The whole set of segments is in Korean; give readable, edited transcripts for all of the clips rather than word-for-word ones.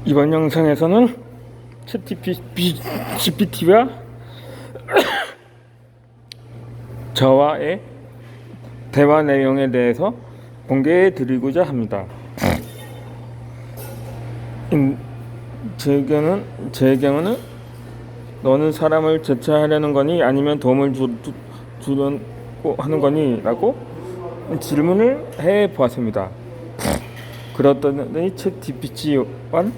이번 영상에서는 GPT와 저와의 대화 내용에 대해서 공개해 드리고자 합니다. 제 경우는 너는 사람을 제쳐하려는 거니 아니면 도움을 주려고 하는 거니? 라고 질문을 해 보았습니다. 그렇더니 챗GPT와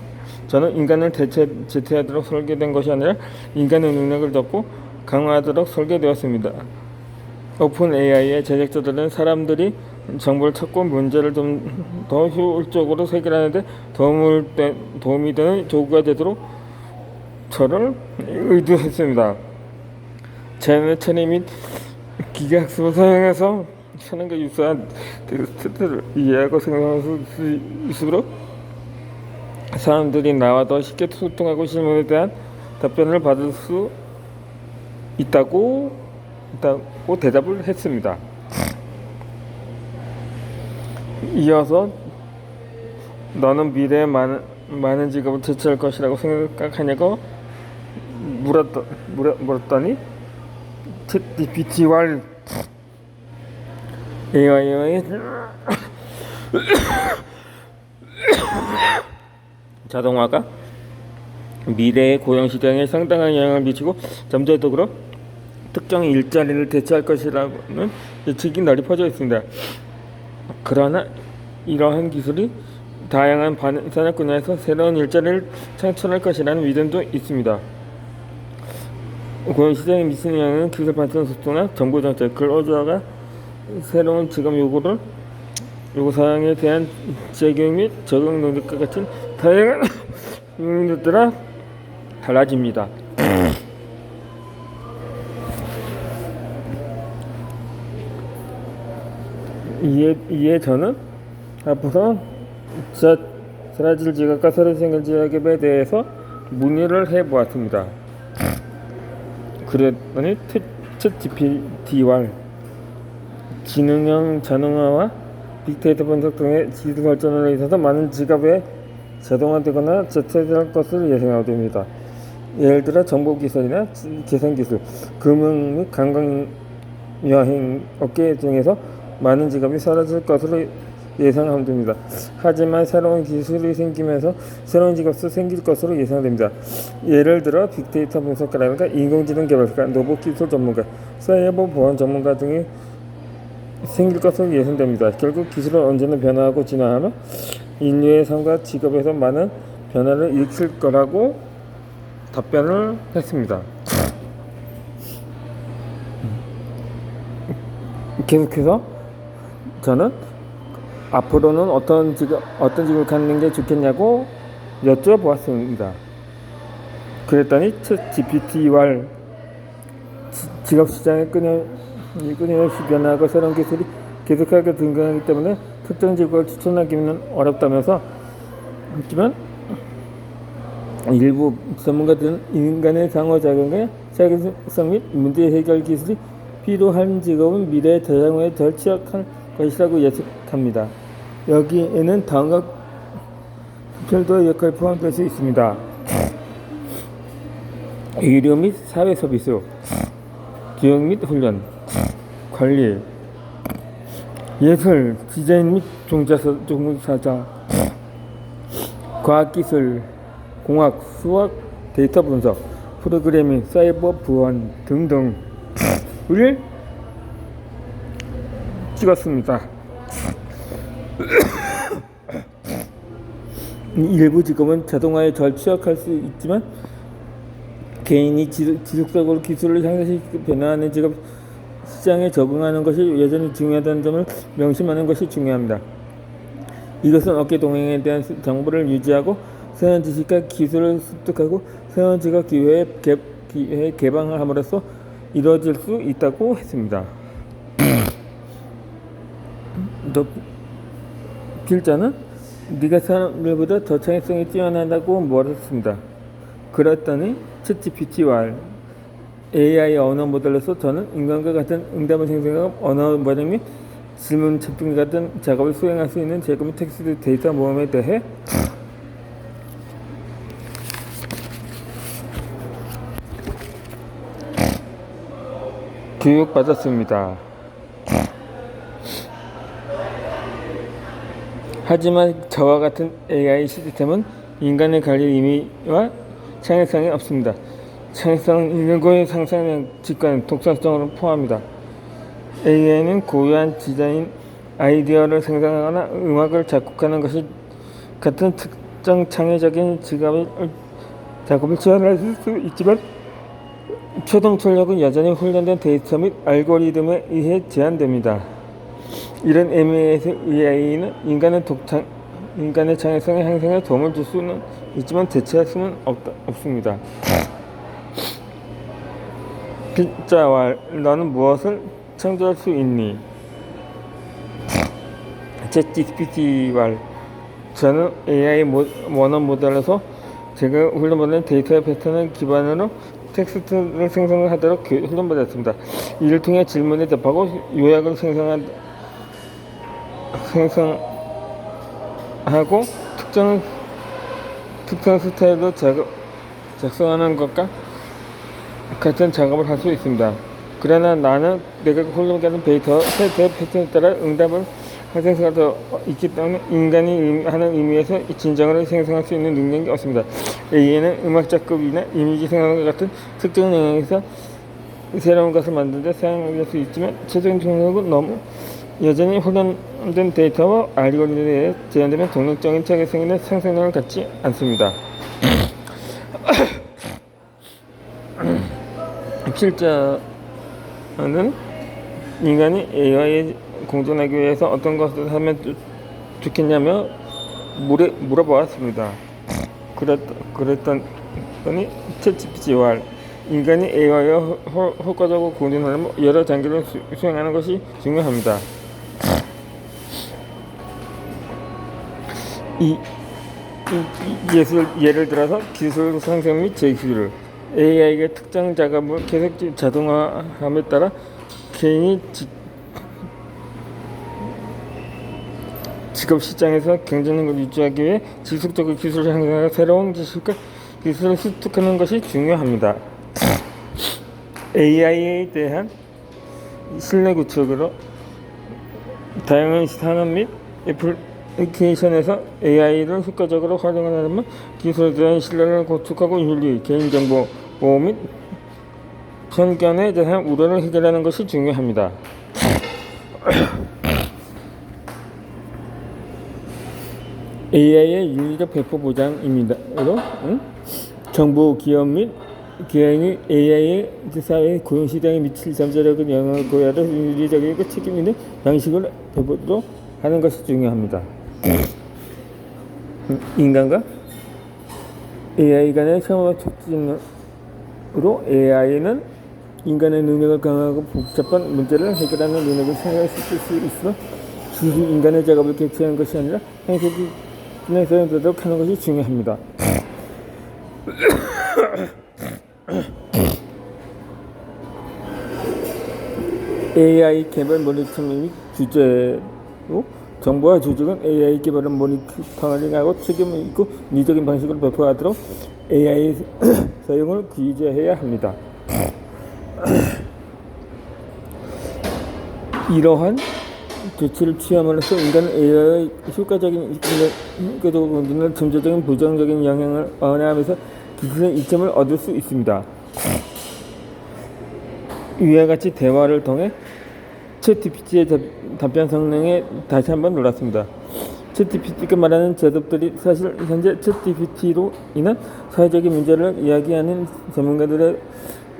저는 인간을 대체하도록 설계된 것이 아니라 인간의 능력을 덮고 강화하도록 설계되었습니다. 오픈 AI의 제작자들은 사람들이 정보를 찾고 문제를 좀 더 효율적으로 해결하는 데 도움이 되는 도구가 되도록 저를 의도했습니다. 제 처리 및 기계학습을 사용해서 사람과 유사한 텍스트를 이해하고 생각할 수 있으므로 사람들이 나와 더 쉽게 소통하고 질문에 대한 답변을 받을 수 있다고 대답을 했습니다. 이어서 너는 미래에 많은 직업을 대체할 것이라고 생각하냐고 물었더니 챗GPT와 AI의 자동화가 미래의 고용시장에 상당한 영향을 미치고 잠재적으로 특정 일자리를 대체할 것이라는 예측이 널리 퍼져 있습니다. 그러나 이러한 기술이 다양한 산업 분야에서 새로운 일자리를 창출할 것이라는 믿음도 있습니다. 고용시장에 미치는 영향은 기술 발전 속도나 정보 정책, 근로자가 새로운 직업 요구 사항에 대한 적용 및 적응 능력과 같은 다양한 요인에 따라 달라집니다. 이에 저는 앞으로 사라질 직업과 새로 생길 직업에 대해서 문의를 해보았습니다. 그랬더니 챗GPT와 지능형 자동화와 빅데이터 분석 등의 기술 발전으로 인해서 많은 직업에 자동화되거나 대체될 것을 예상하게 됩니다. 예를 들어 정보기술이나 계산기술, 금융 및 관광 여행 업계 등에서 많은 직업이 사라질 것으로 예상하면 됩니다. 하지만 새로운 기술이 생기면서 새로운 직업도 생길 것으로 예상됩니다. 예를 들어 빅데이터 분석가라든가 인공지능 개발자, 로봇 기술 전문가, 사이버 보안 전문가 등이 생길 것으로 예상됩니다. 결국 기술은 언제나 변화하고 진화하며 인류의 삶과 직업에서 많은 변화를 일으킬 거라고 답변을 했습니다. 계속해서 저는 앞으로는 어떤 직업을 갖는 게 좋겠냐고 여쭤보았습니다. 그랬더니 챗GPT와 직업시장의 끊임없이 변화하고 새로운 기술이 계속하게 등장하기 때문에 특정 직업을 추천하기는 어렵다면서 하지만 일부 전문가들은 인간의 상호작용의 사회성 및 문제 해결 기술이 필요한 직업은 미래의 대장호에 덜 취약할 것이라고 예측합니다. 여기에는 다음과 별도의 역할이 포함될 수 있습니다. 의료 및 사회 서비스, 교육 및 훈련, 관리, 예술, 디자인 및 종사자, 과학기술, 공학, 수학, 데이터 분석, 프로그래밍, 사이버 보안 등등을 찍었습니다. 일부 직업은 자동화에 덜 취약할 수 있지만 개인이 지속적으로 기술을 향상시키고 변화하는 직업 시장에 적응하는 것이 여전히 중요하다는 점을 명심하는 것이 중요합니다. 이것은 업계 동행에 대한 정보를 유지하고 새로운 지식과 기술을 습득하고 새로운 직업 기회 개방을 함으로써 이루어질 수 있다고 했습니다. 필자는 네가 사람들보다 더 창의성이 뛰어나다고 말했습니다. 그랬더니 챗GPT와 AI 언어 모델로서 저는 인간과 같은 응답을 생성하고 언어 모델 및 질문 집중 같은 작업을 수행할 수 있는 제공 텍스트 데이터 모음에 대해 교육받았습니다. 하지만 저와 같은 AI 시스템은 인간을 가릴 의미와 창의성이 없습니다. 창의성은 일고의 상상력, 직관, 독창성을 포함합니다. AI는 고유한 디자인, 아이디어를 생성하거나 음악을 작곡하는 것이 같은 특정 창의적인 작업을 지원할 수 있지만 최종 출력은 여전히 훈련된 데이터 및 알고리즘에 의해 제한됩니다. 이런 의미에서 AI는 인간의 창의성의 향상에 도움을 줄 수는 있지만 대체할 수는 없습니다. 피자왈, 너는 무엇을 창조할 수 있니? 챗GPT왈, 저는 AI 원어 모델에서 제가 훈련받은 데이터의 패턴을 기반으로 텍스트를 생성하도록 훈련받았습니다. 이를 통해 질문에 답하고 요약을 생성하고 특정 스타일로 작성하는 것과 같은 작업을 할 수 있습니다. 그러나 나는 내가 훈련받은 데이터의 패턴에 따라 응답을 생성할 수 있기 때문에 인간이 하는 의미에서 진정으로 생성할 수 있는 능력이 없습니다. AI는 음악 작곡이나 이미지 생성과 같은 특정 영역에서 새로운 것을 만드는 데 사용할 수 있지만 최종 능력은 여전히 훈련된 데이터와 알고리즘에 제한되면 독립적인 창의성이나 상상력을 갖지 않습니다. 실제는 인간이 AI에 공존하기 위해서 어떤 것을 하면 좋겠냐며 물어보았습니다. 그랬더니 챗GPT와 인간이 AI와 효과적으로 공존하려면 여러 단계를 수행하는 것이 중요합니다. 예를 들어서 기술 상생 및 재기술, AI가 특정 작업을 계속 자동화함에 따라 개인이 직업 시장에서 경쟁력을 유지하기 위해 지속적으로 기술을 향상하고 새로운 지식과 기술을 습득하는 것이 중요합니다. AI에 대한 신뢰 구축으로 다양한 산업 및 애플리케이션에서 AI를 효과적으로 활용하려면 기술에 대한 신뢰를 구축하고 윤리, 개인정보 보호 및 편견에 대한 우려를 해결하는 것이 중요합니다. AI의 윤리적 배포 보장입니다. 정부, 기업 및 개인이 AI의 사회의 고용시장에 미칠 잠재력은 영향을 고려하여 윤리적이고 책임 있는 방식으로 배포도 하는 것이 중요합니다. 인간과 AI 간의 상호 촉진으로 AI는 인간의 능력을 강화하고 복잡한 문제를 해결하는 능력을 생각시킬 수 있어 기술 인간의 작업을 개최하는 것이 아니라 행색이 사용되도록 하는 것이 중요합니다. AI 개발 모니터링 및 규제로 정부와 조직은 AI 개발을 모니터링하고 책임을 있고 윤리적인 방식으로 배포하도록 AI 사용을 규제해야 합니다. 이러한 조치를 취함으로써 인간은 AI의 효과적으로 점차적인 부정적인 영향을 완화하면서 기술의 이점을 얻을 수 있습니다. 위와 같이 대화를 통해 챗GPT의 답변 성능에 다시 한번 놀랐습니다. 챗GPT가 말하는 제도들이 사실 현재 챗GPT로 인한 사회적인 문제를 이야기하는 전문가들의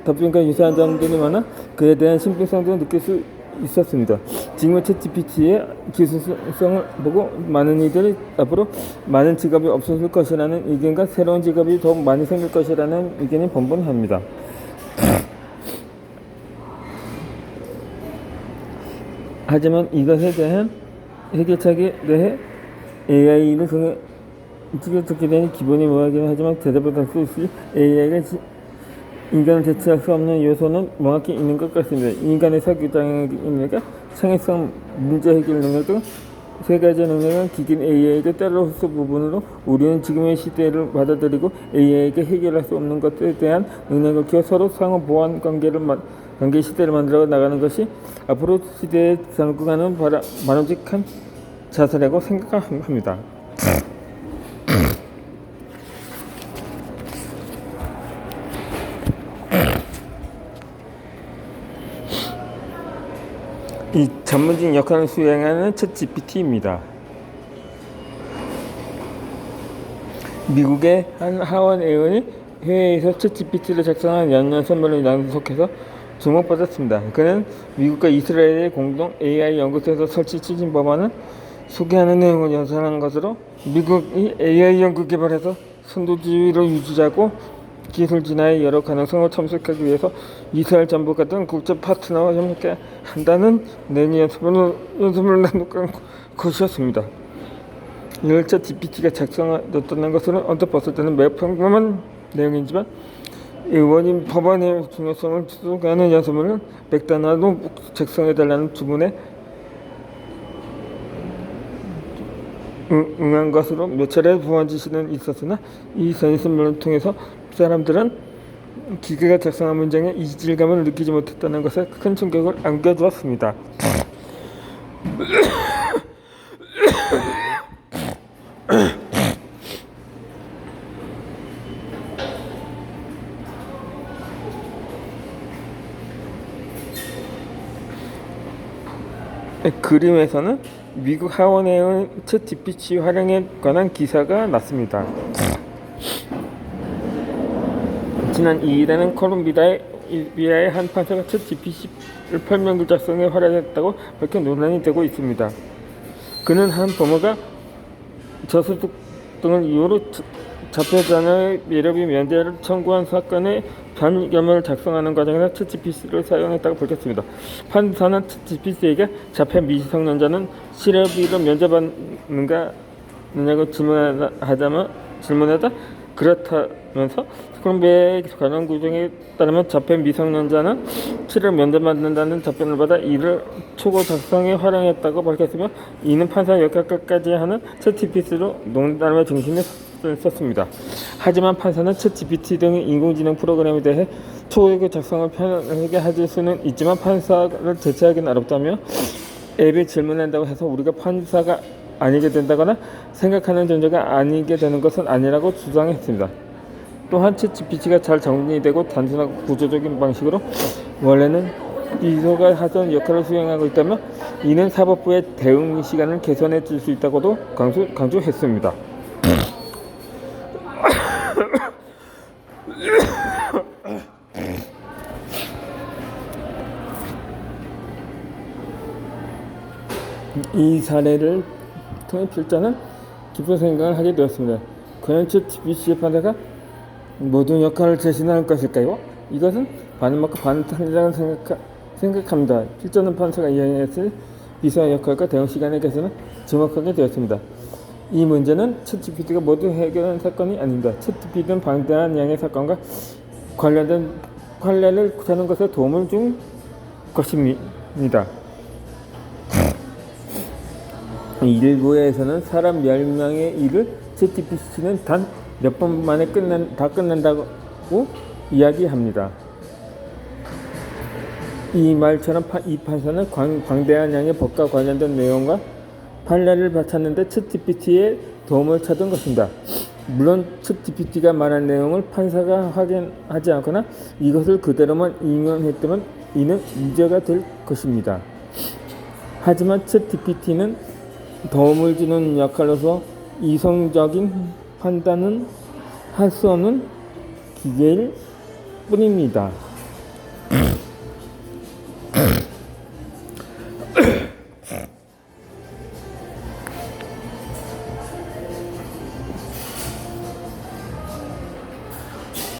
답변과 유사한 점들이 많아 그에 대한 신빙성도 느낄 수 있었습니다. 지금의 챗GPT의 기술성을 보고 많은 이들이 앞으로 많은 직업이 없어질 것이라는 의견과 새로운 직업이 더 많이 생길 것이라는 의견이 번번합니다. 하지만 이것에 대한 해결책에 대해 AI를 통해 듣게 되는 기본이 뭐하긴 하지만 대답을 할 수 있으니 AI가 인간을 대체할 수 없는 요소는 명확히 있는 것 같습니다. 인간의 사고장애인과 창의성, 문제 해결 능력 등 세 가지 능력은 기긴 AI가 따로 흡수 부분으로 우리는 지금의 시대를 받아들이고 AI가 해결할 수 없는 것에 대한 능력을 키워 서로 상호 보완 관계를 관계 시대를 만들어 나가는 것이 앞으로 시대에 담고 가는 바람직한 자세라고 생각합니다. 이 전문적인 역할을 수행하는 챗GPT입니다. 미국의 한 하원 의원이 해외에서 챗GPT를 작성한 연년 선물을 연속해서 주목받았습니다. 그는 미국과 이스라엘의 공동 AI 연구소에서 설치 추진 법안을 소개하는 내용을 연설한 것으로 미국이 AI 연구 개발에서 선도주의를 유지하고 기술 진화의 여러 가능성을 탐색하기 위해서 이스라엘 정부가 같은 국제 파트너와 협력해 한다는 내년 연습을 나눈 것이었습니다. 이를 챗GPT가 작성했다는 것은 언뜻 봤을 때는 매우 평범한 내용이지만 의원이 법안의 중요성을 추구하는 연설문을 100단어로 작성해달라는 주문에 응한 것으로 몇 차례 보완 지시는 있었으나 이 연설문을 통해서 사람들은 기계가 작성한 문장에 이질감을 느끼지 못했다는 것에 큰 충격을 안겨주었습니다. 그림에서는 미국 하원의 챗GPT 활용에 관한 기사가 났습니다. 지난 2일에는 콜롬비아의 한 판사가 챗GPT를 설명글 작성에 활용했다고 밝혀 논란이 되고 있습니다. 그는 한 법무가 저소득 등을 이유로 자폐자녀의 예료비 면제를 청구한 사건의 변경을 작성하는 과정에서 챗GPT를 사용했다고 밝혔습니다. 판사는 챗GPT에게 자폐 미성년자는 실업비를 면제받는가냐고 질문하다 그렇다면서 콜롬비아의 관련 규정에 따르면 자폐 미성년자는 치료를 면제받는다는 답변을 받아 이를 초고 작성에 활용했다고 밝혔으며 이는 판사 역할까지 하는 챗GPT로 농담의 중심에 썼습니다. 하지만 판사는 챗GPT 등의 인공지능 프로그램에 대해 초고 작성을 편하게 해줄 수는 있지만 판사를 대체하기는 어렵다며 앱이 질문한다고 해서 우리가 판사가 아니게 된다거나 생각하는 존재가 아니게 되는 것은 아니라고 주장했습니다. 또한 챗GPT가 잘 정리되고 단순하고 구조적인 방식으로 원래는 비서가 하던 역할을 수행하고 있다며 이는 사법부의 대응 시간을 개선해 줄 수 있다고도 강조했습니다. 이 사례를 통해 필자는 깊은 생각을 하게 되었습니다. 과연 챗GPT의 판사가 모든 역할을 대신할 것일까요? 이것은 반은 맞고 반은 틀리다고 생각합니다. 필자는 판사가 이행했을 비서 역할과 대응 시간의 개선을 주목하게 되었습니다. 이 문제는 챗GPT가 모두 해결한 사건이 아닙니다. 챗GPT는 방대한 양의 사건과 관련된 판례를 찾는 것에 도움을 준 것입니다. 일부에서는 사람 10명의 일을 챗GPT는 단 몇 번 만에 다 끝낸다고 이야기합니다. 이 말처럼 이 판사는 광대한 양의 법과 관련된 내용과 판례를 찾는데 챗GPT의 도움을 찾은 것입니다. 물론 챗GPT가 말한 내용을 판사가 확인하지 않거나 이것을 그대로만 인용했다면 이는 문제가 될 것입니다. 하지만 챗GPT는 도움을 주는 역할로서 이성적인 판단은 할 수 없는 기계일 뿐입니다.